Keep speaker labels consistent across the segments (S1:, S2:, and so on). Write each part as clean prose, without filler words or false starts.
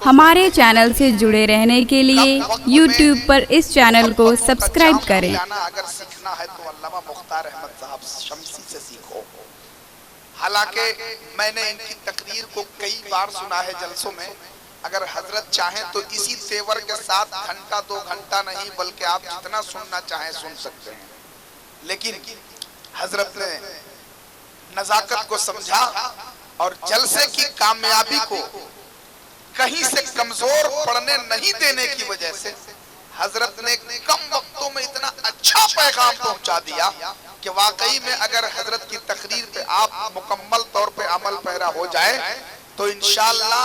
S1: हमारे चैनल से जुड़े रहने के लिए YouTube पर इस चैनल को सब्सक्राइब करें।
S2: अगर सीखना है तो अल्लामा मुख्तार अहमद साहब शमसी से सीखो। हालांकि मैंने इनकी तकरीर को कई बार सुना है जलसों में। अगर हजरत चाहें तो इसी तेवर के साथ घंटा 2 घंटा नहीं बल्कि आप जितना सुनना चाहें सुन सकते हैं, लेकिन हजरत ने नजाकत को समझा और जलसे की कामयाबी को कहीं से कमजोर पड़ने नहीं देने की वजह से हजरत ने कम वक्तों में इतना अच्छा पैगाम पहुंचा दिया कि वाकई में अगर हजरत की तकरीर पे आप मुकम्मल तौर पे अमल पैरा हो जाए तो इंशाअल्लाह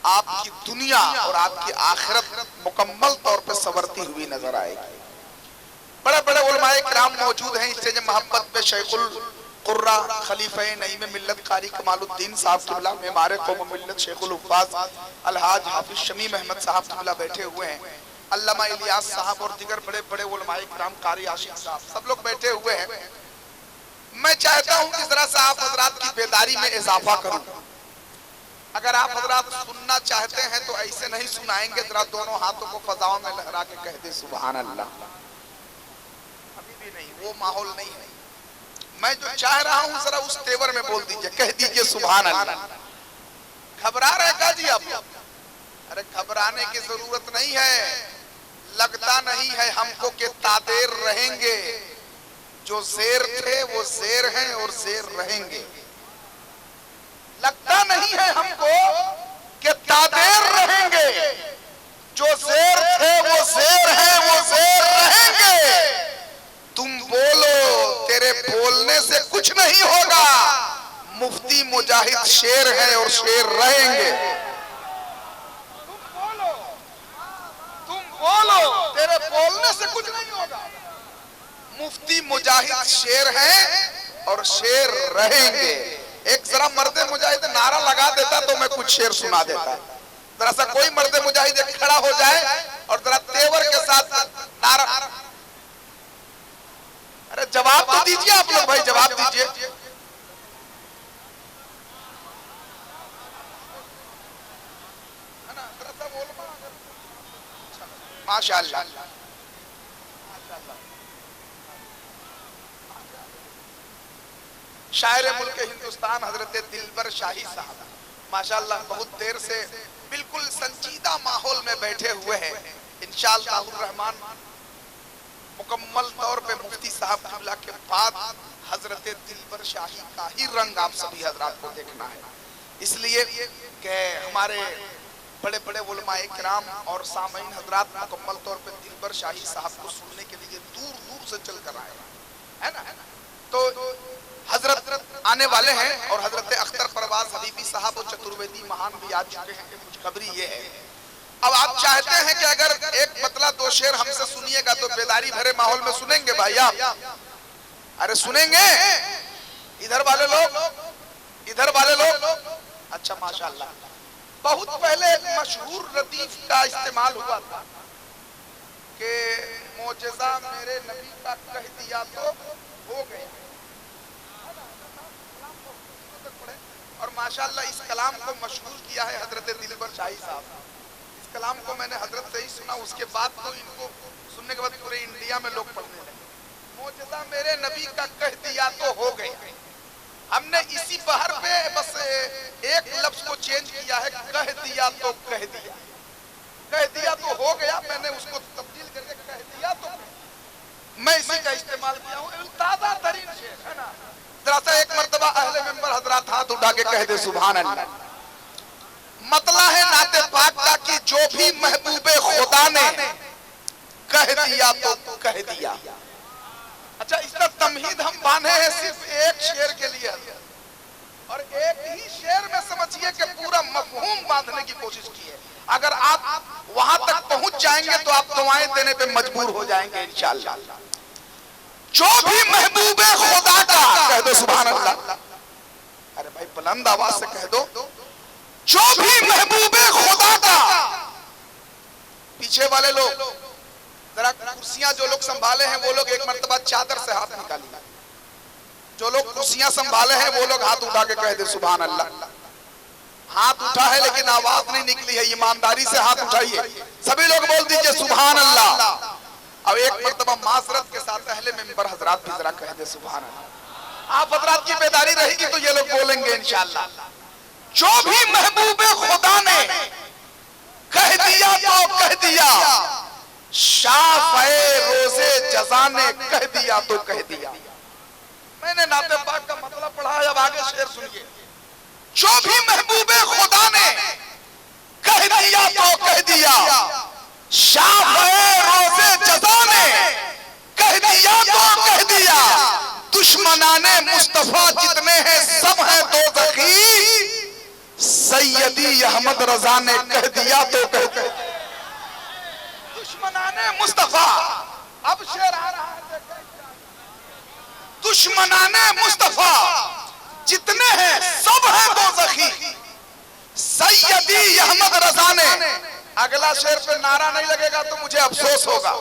S2: आपकी दुनिया और आपकी आखिरत मुकम्मल तौर पे संवरती हुई नजर आएगी। बड़े बड़े उलमाए किराम मौजूद हैं। इससे मोहब्बत पे शेखुल कुर्रा खलीफे नईम मिल्लत कारी कमालुद्दीन साहब किबला, मेमारे कौम मिल्लत शेखुल हुफ़ाज़ अलहाज हाफिज शमीम अहमद साहब किबला बैठे हुए हैं। अल्लामा इलियास साहब और दिगर बड़े बड़े उलमाए किराम कारी आशिक साहब सब लोग बैठे हुए हैं। मैं चाहता हूं कि जरा सा आप हजरात की बेदारी में इजाफा करूं। अगर आप हजरात सुनना चाहते हैं तो ऐसे नहीं सुनाएंगे, जरा दोनों हाथों को फजाओं में लहरा के कह दे सुभान अल्लाह। अभी भी नहीं, वो माहौल नहीं है। मैं जो चाह रहा हूं जरा उस तेवर में बोल दीजिए, कह दीजिए सुभान अल्लाह। घबरा रहे का जी आप? अरे घबराने की जरूरत नहीं है। लगता नहीं है हमको कि तादेर रहेंगे। जो शेर थे वो शेर हैं और शेर रहेंगे। लगता नहीं है हमको कि तादेर रहेंगे। जो शेर थे वो शेर हैं, वो शेर रहेंगे। तुम बोलो, तेरे बोलने से कुछ नहीं होगा। मुफ्ती मुजाहिद शेर है और शेर रहेंगे। तुम बोलो, तेरे बोलने से कुछ नहीं होगा। मुफ्ती मुजाहिद शेर है और शेर रहेंगे। एक जरा मर्दे मुजाहिद नारा लगा देता तो मैं कुछ शेर सुना देता। जरा सा कोई मर्दे मुजाहिद खड़ा हो जाए और जरा तेवर के साथ नारा। अरे जवाब तो दीजिए आप लोग भाई, जवाब दीजिए। माशाअल्लाह। शायर मुल्क हिंदुस्तान हजरत दिलबर शाही साहब माशाअल्लाह बहुत देर से बिल्कुल संजीदा माहौल में बैठे हुए हैं। इंशाअल्लाह रहमान मुकम्मल तौर पे मुफ्ती साहब किबला के बाद हजरत दिलबर शाही का ही रंग आप सभी हजरात को देखना है। इसलिए कि हमारे बड़े बड़े उलमाए किराम और सामईन हजरात मुकम्मल तौर पे दिलबर शाही साहब को सुनने के लिए दूर दूर से चल कर आए है ना। तो हजरत आने वाले हैं और हजरत अख्तर परवाज हबीबी साहब और चतुर्वेदी महान भी आ चुके हैं। कुछ खबरी ये है, अब आप चाहते हैं कि अगर एक मतला 2 शेर हमसे सुनिएगा तो बेदारी भरे माहौल में सुनेंगे भाई आप? अरे सुनेंगे? इधर वाले लोग, इधर वाले लोग। अच्छा माशाअल्लाह। बहुत पहले एक मशहूर लतीफ का इस्तेमाल हुआ था कि मोजेज़ा मेरे नबी का कह दिया तो हो गया। और माशाअल्लाह इस कलाम को मशहूर किया है हजरत दिलबर शाही साहब। इस कलाम को मैंने हजरत से ही सुना, उसके बाद तो इनको सुनने के बाद पूरे इंडिया में लोग पढ़ने लगे। मोजेज़ा मेरे नबी का कह दिया तो हो गया। हमने इसी बहर पे बस एक लफ्ज को चेंज किया है, कह दिया तो कह दिया। कह दिया तो हो गया, मैंने उसको तब्दील करके कह दिया तो मैं इसी का इस्तेमाल किया हूँ। ताज़ा तरीन शेर है ना। जरा सा एक मर्तबा अहले मेंबर हजरात हाथ उठा के कह दे सुभान अल्लाह। मतला है नाते पाक का कि जो भी महबूबे खुदा ने कह दिया तो कह दिया। अच्छा, इसका तमहीद हम बांधे हैं सिर्फ एक शेर के लिए और एक ही शेर में समझिए कि पूरा मफहूम बांधने की कोशिश की है। अगर आप वहां तक पहुंच जाएंगे तो आप दुआएं देने पे मजबूर हो जाएंगे इंशाअल्लाह। जो भी महबूबे खुदा का कह दो सुभान अल्लाह। अरे भाई बुलंद आवाज से कह दो, जो भी महबूबे खुदा का। पीछे वाले लोग जरा कुर्सियां जो लोग संभाले हैं वो लोग एक मर्तबा चादर से हाथ निकालिए। जो लोग कुर्सियां संभाले हैं वो लोग हाथ उठा के कह दे सुभान अल्लाह। हाथ उठा है लेकिन आवाज नहीं निकली है, ईमानदारी से हाथ उठाइए। सभी लोग बोल दीजिए सुभान अल्लाह। अब एक मर्तबा मासरत के साथ अहले मिंबर हजरात भी जरा कह दे सुभान अल्लाह। आप हजरात की बेदारी रहेगी तो ये लोग बोलेंगे इंशाअल्लाह। जो भी महबूबे खुदा ने कह दिया तो कह दिया, शाफ़े रोज़े जज़ा ने कह दिया तो कह दिया। मैंने नाते पाक का मतलब पढ़ा है, अब आगे शेर सुनिए। जो भी महबूबे खुदा ने कह दिया तो कह दिया, शाफ़े रोज़े जज़ा ने कह दिया तो कह दिया। दुश्मनाने मुस्तफा जितने हैं सब हैं दोज़खी, सैयदी अहमद रजा ने कह दिया तो कह दिया। दुश्मनाने मुस्तफा, अब शेर आ रहा है, दुश्मनाने मुस्तफा जितने हैं सब हैं दोज़खी, सैयदी अहमद रजा ने। अगला शेर पे नारा नहीं लगेगा तो मुझे अफसोस होगा।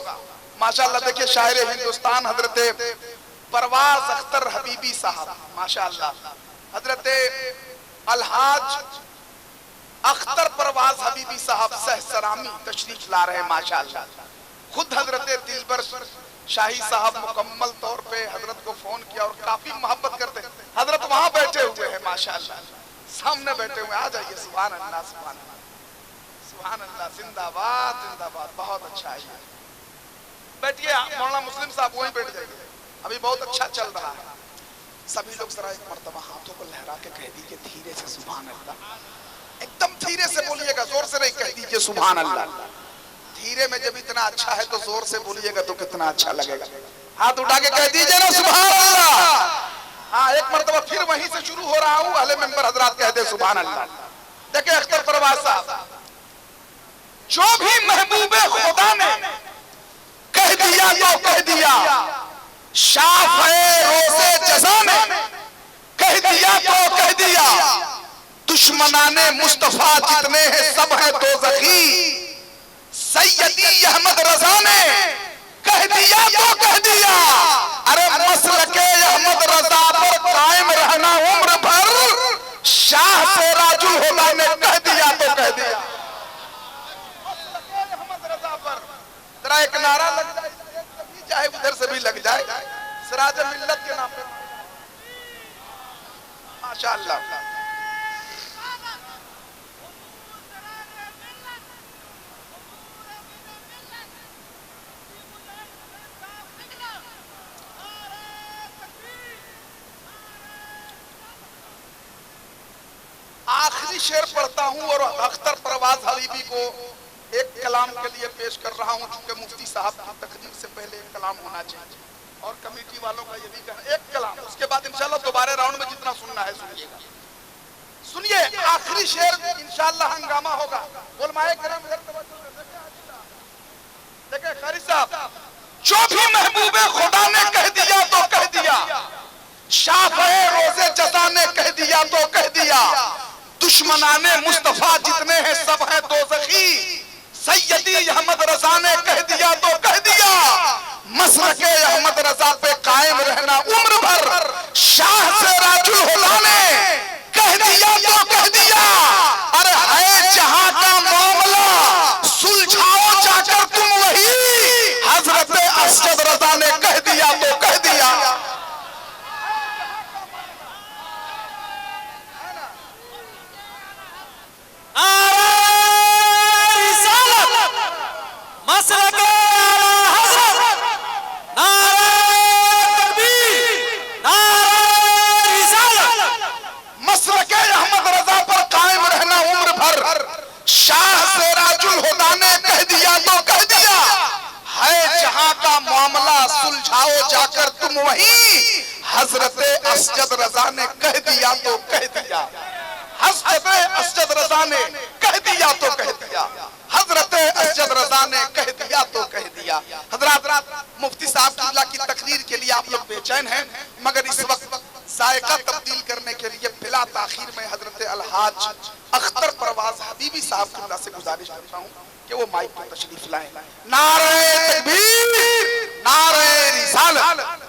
S2: माशाअल्लाह देखिए शायर हिंदुस्तान हजरत परवाज अख्तर हबीबी साहब, माशाअल्लाह हजरत अलहाज अख्तर परवाज हबीबी साहब सहसरामी तशरीफ ला रहे हैं माशाअल्लाह। खुद हजरत दिलबर शाही साहब मुकम्मल तौर पे हजरत को फोन किया और काफी मोहब्बत करते हैं। हजरत वहां बैठे हुए हैं माशाअल्लाह, सामने बैठे हुए, आ जाइए। सुभान अल्लाह सुभान अल्लाह सुभान अल्लाह, जिंदाबाद जिंदाबाद, बहुत अच्छा है। बैठिए मौलाना मुस्लिम साहब वहीं बैठ जाइए, अभी बहुत अच्छा चल रहा है। सभी लोग जरा एक मर्तबा हाथों को लहरा के कह दीजिए धीरे से सुभान अल्लाह, एकदम धीरे से बोलिएगा, जोर से नहीं कह दीजिए सुभान अल्लाह। धीरे में जब इतना अच्छा है तो जोर से बोलिएगा तो कितना अच्छा लगेगा। हाथ उठा के कह दीजिए ना सुभान अल्लाह। हाँ एक मर्तबा फिर वहीं से शुरू हो रहा हूँ, अहले मिंबर हजरात कह दे सुभान अल्लाह। देखिए अख्तर परवाज साहब, जो भी महबूबे खुदा ने कह दिया तो कह दिया, शाफ़े रोज़े जज़ा ने कह दिया तो कह दिया। दुश्मनाने मुस्तफा जितने हैं सब हैं दोज़खी, सैयदी अहमद रजा ने कह दिया तो कह दिया। अरे मसलके अहमद रजा पर कायम रहना उम्र भर, शाह से राजुल हुदा ने कह दिया तो कह दिया। मसलके अहमद रजा पर जरा एक नारा लग जाए, चाहे उधर से भी लग जाए, सिराज मिल्लत के नाम पे माशाअल्लाह। आखिरी शेर पढ़ता हूं और अख्तर परवाज हबीबी को एक कलाम के लिए पेश कर रहा हूं, क्योंकि मुफ्ती साहब की तकरीर से पहले एक कलाम होना चाहिए और कमेटी वालों का ये भी कहना, एक कलाम, उसके बाद इंशाल्लाह दोबारा राउंड में जितना सुनना है सुनिएगा। सुनिए आखिरी शेर, इंशाल्लाह हंगामा होगा। उलमाए किराम देखिए कारी साहब, जो भी महबूबे खुदा ने कह दिया तो कह दिया, शाफ़े रोज़े जज़ा ने कह दिया तो कह दिया। दुश्मनाने मुस्तफा जितने हैं सब हैं दोज़खी, सैयदी अहमद रजा ने कह दिया तो कह दिया। मसलके अहमद रजा पे कायम रहना उम्र भर, शाह से राजुल हुदा ने कह दिया तो कह दिया। अरे है जहां का मामला सुलझाओ जाकर तुम वही, हजरत असद रजा ने कह दिया तो कह दिया। मसलके अहमद रजा पर कायम रहना उम्र भर, शाह से राजुल हुदा ने कह दिया तो कह दिया। है जहां का मामला सुलझाओ जाकर तुम वहीं, हजरत असद रजा ने कह दिया तो कह दिया। हजरत असद रजा ने कह दिया तो कह दिया। हजरत असद रजा ने कह दिया तो कह दिया। हजरात मुफ्ती साहब किबला की तकरीर के लिए आप लोग बेचैन हैं, मगर इस वक्त जायका तब्दील करने के लिए बिला ताखीर में हजरत अलहाज अख्तर परवाज हबीबी साहब किबला से गुजारिश करता हूँ कि वो माइक पर तशरीफ लाएं। नारे तकबीर, नारे रिसालत।